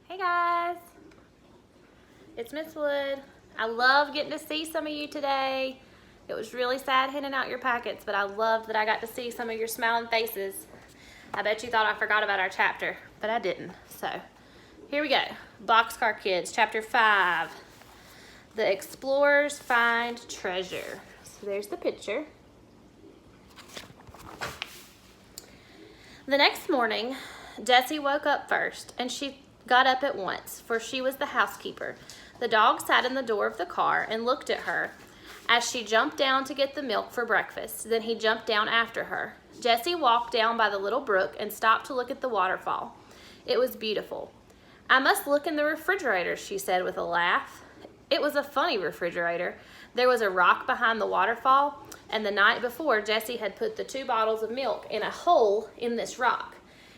Hey guys, it's Miss Wood. I love getting to see some of you today. It was really sad handing out your packets, but I loved that I got to see some of your smiling faces. I bet you thought I forgot about our chapter, but I didn't. So here we go. Boxcar Kids, Chapter 5. The Explorers Find Treasure. So there's the picture. The next morning, Jessie woke up first, and she got up at once, for she was the housekeeper. The dog sat in the door of the car and looked at her as she jumped down to get the milk for breakfast. Then he jumped down after her. Jessie walked down by the little brook and stopped to look at the waterfall. It was beautiful. "I must look in the refrigerator," she said with a laugh. It was a funny refrigerator. There was a rock behind the waterfall, and the night before, Jessie had put the 2 bottles of milk in a hole in this rock.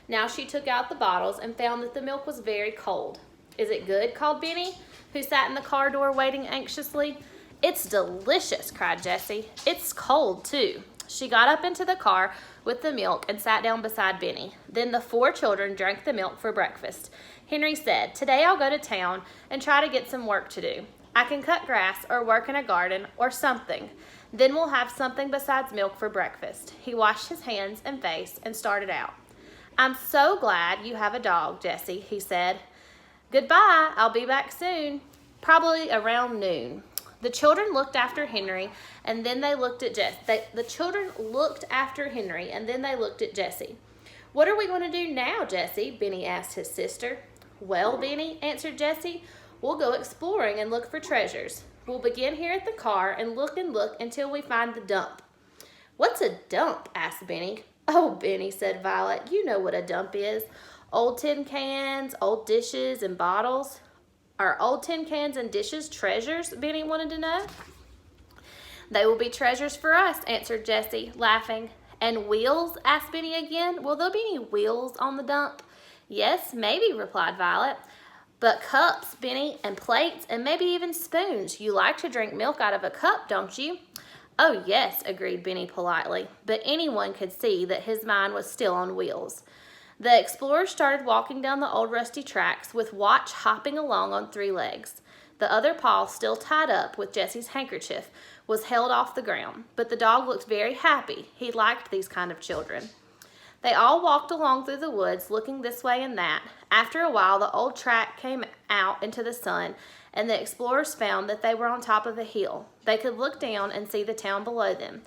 Now she took out the bottles and found that the milk was very cold. "Is it good?" called Benny, who sat in the car door waiting anxiously. "It's delicious," cried Jessie. "It's cold, too." She got up into the car with the milk and sat down beside Benny. Then the 4 children drank the milk for breakfast. Henry said, "Today I'll go to town and try to get some work to do. I can cut grass or work in a garden or something. Then we'll have something besides milk for breakfast." He washed his hands and face and started out. "I'm so glad you have a dog, Jessie," he said. "Goodbye, I'll be back soon, probably around noon." The children looked after Henry, and then they looked at Jessie. The children looked after Henry, and then they looked at Jessie. "What are we going to do now, Jessie?" Benny asked his sister. "Well, Benny," answered Jessie, "we'll go exploring and look for treasures. We'll begin here at the car and look until we find the dump." "What's a dump?" asked Benny. "Oh, Benny," said Violet, "you know what a dump is. Old tin cans, old dishes, and bottles." "Are old tin cans and dishes treasures?" Benny wanted to know. "They will be treasures for us," answered Jessie, laughing. "And wheels?" asked Benny again. "Will there be any wheels on the dump?" "Yes, maybe," replied Violet. "But cups, Benny, and plates, and maybe even spoons. You like to drink milk out of a cup, don't you?" "Oh, yes," agreed Benny politely, but anyone could see that his mind was still on wheels. The explorers started walking down the old rusty tracks, with Watch hopping along on 3 legs. The other paw, still tied up with Jessie's handkerchief, was held off the ground, but the dog looked very happy. He liked these kind of children. They all walked along through the woods, looking this way and that. After a while, the old track came out into the sun, and the explorers found that they were on top of a hill. They could look down and see the town below them.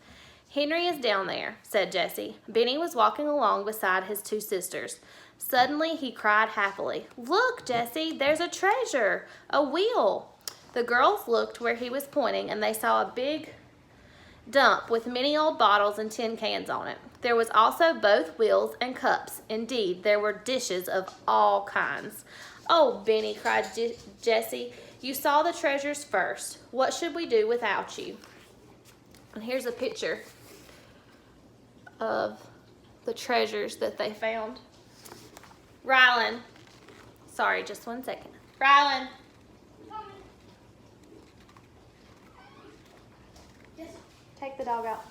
"Henry is down there," said Jessie. Benny was walking along beside his 2 sisters. Suddenly, he cried happily, "Look, Jessie, there's a treasure, a wheel." The girls looked where he was pointing, and they saw a big dump with many old bottles and tin cans on it. There was also both wheels and cups. Indeed, there were dishes of all kinds. "Oh, Benny," cried Jessie, "you saw the treasures first. What should we do without you?" And here's a picture of the treasures that they found. Rylan. Sorry, just one second. Rylan. Yes. Take the dog out.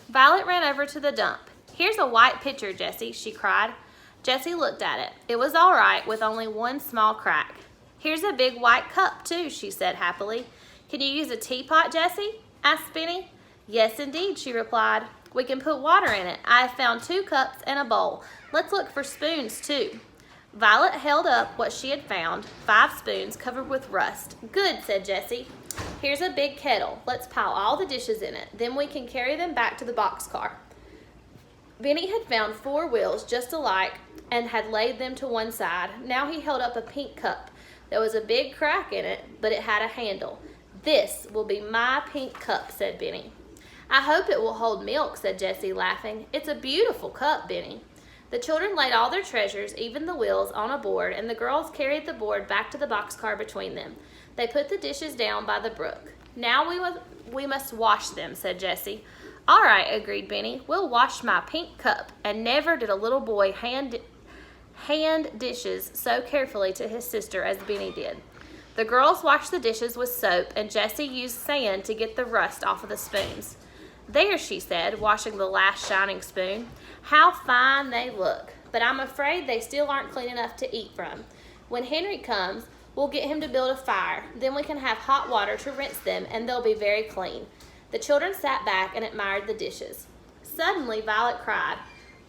Violet ran over to the dump. "Here's a white pitcher, Jessie," she cried. Jessie looked at it. It was all right, with only one small crack. "Here's a big white cup, too," she said happily. "Can you use a teapot, Jessie?" asked Benny. "Yes, indeed," she replied. "We can put water in it. I have found 2 cups and a bowl. Let's look for spoons, too." Violet held up what she had found, 5 spoons covered with rust. "Good," said Jessie. "Here's a big kettle. Let's pile all the dishes in it. Then we can carry them back to the boxcar." Benny had found 4 wheels just alike and had laid them to one side. Now he held up a pink cup. There was a big crack in it, but it had a handle. "This will be my pink cup," said Benny. "I hope it will hold milk," said Jessie, laughing. "It's a beautiful cup, Benny." The children laid all their treasures, even the wheels, on a board, and the girls carried the board back to the boxcar between them. They put the dishes down by the brook. "Now we must wash them," said Jessie. "All right," agreed Benny. "We'll wash my pink cup." And never did a little boy hand dishes so carefully to his sister as Benny did. The girls washed the dishes with soap, and Jessie used sand to get the rust off of the spoons. "There," she said, washing the last shining spoon. "How fine they look, but I'm afraid they still aren't clean enough to eat from. When Henry comes, we'll get him to build a fire. Then we can have hot water to rinse them, and they'll be very clean." The children sat back and admired the dishes. Suddenly, Violet cried,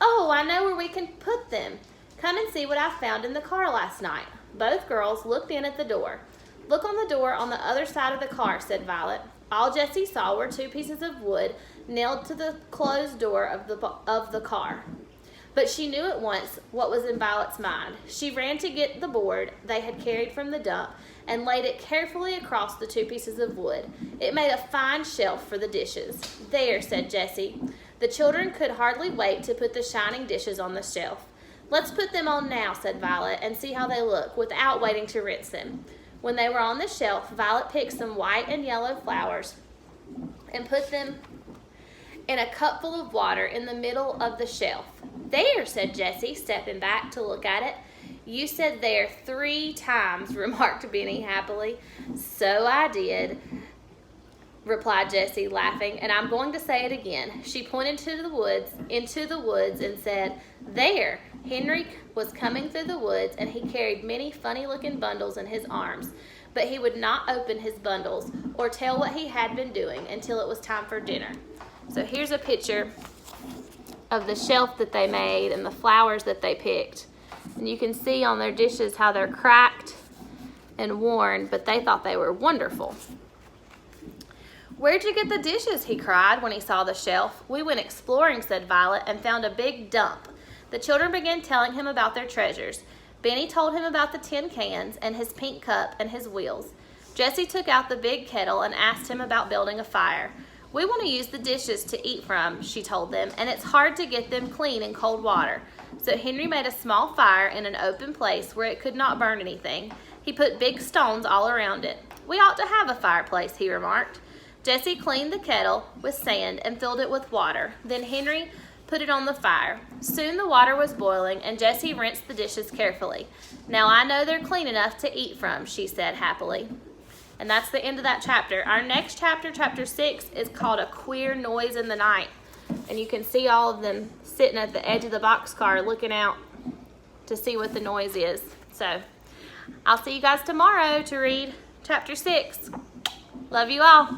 "Oh, I know where we can put them. Come and see what I found in the car last night." Both girls looked in at the door. "Look on the door on the other side of the car," said Violet. All Jessie saw were 2 pieces of wood nailed to the closed door of the car. But she knew at once what was in Violet's mind. She ran to get the board they had carried from the dump and laid it carefully across the 2 pieces of wood. It made a fine shelf for the dishes. "There," said Jessie. The children could hardly wait to put the shining dishes on the shelf. "Let's put them on now," said Violet, "and see how they look without waiting to rinse them." When they were on the shelf, Violet picked some white and yellow flowers and put them in a cupful of water in the middle of the shelf. "There," said Jessie, stepping back to look at it. "You said there 3 times, remarked Benny happily. "So I did," replied Jessie, laughing, "and I'm going to say it again." She pointed into the woods and said, "There." Henry was coming through the woods, and he carried many funny-looking bundles in his arms, but he would not open his bundles or tell what he had been doing until it was time for dinner. So here's a picture of the shelf that they made and the flowers that they picked. And you can see on their dishes how they're cracked and worn, but they thought they were wonderful. "Where'd you get the dishes?" he cried when he saw the shelf. "We went exploring," said Violet, "and found a big dump." The children began telling him about their treasures. Benny told him about the tin cans and his pink cup and his wheels. Jessie took out the big kettle and asked him about building a fire. "We want to use the dishes to eat from," she told them, "and it's hard to get them clean in cold water." So Henry made a small fire in an open place where it could not burn anything. He put big stones all around it. "We ought to have a fireplace," he remarked. Jessie cleaned the kettle with sand and filled it with water. Then Henry put it on the fire. Soon the water was boiling, and Jessie rinsed the dishes carefully. "Now I know they're clean enough to eat from," she said happily. And that's the end of that chapter. Our next chapter, chapter 6, is called A Queer Noise in the Night. And you can see all of them sitting at the edge of the boxcar looking out to see what the noise is. So I'll see you guys tomorrow to read chapter 6. Love you all.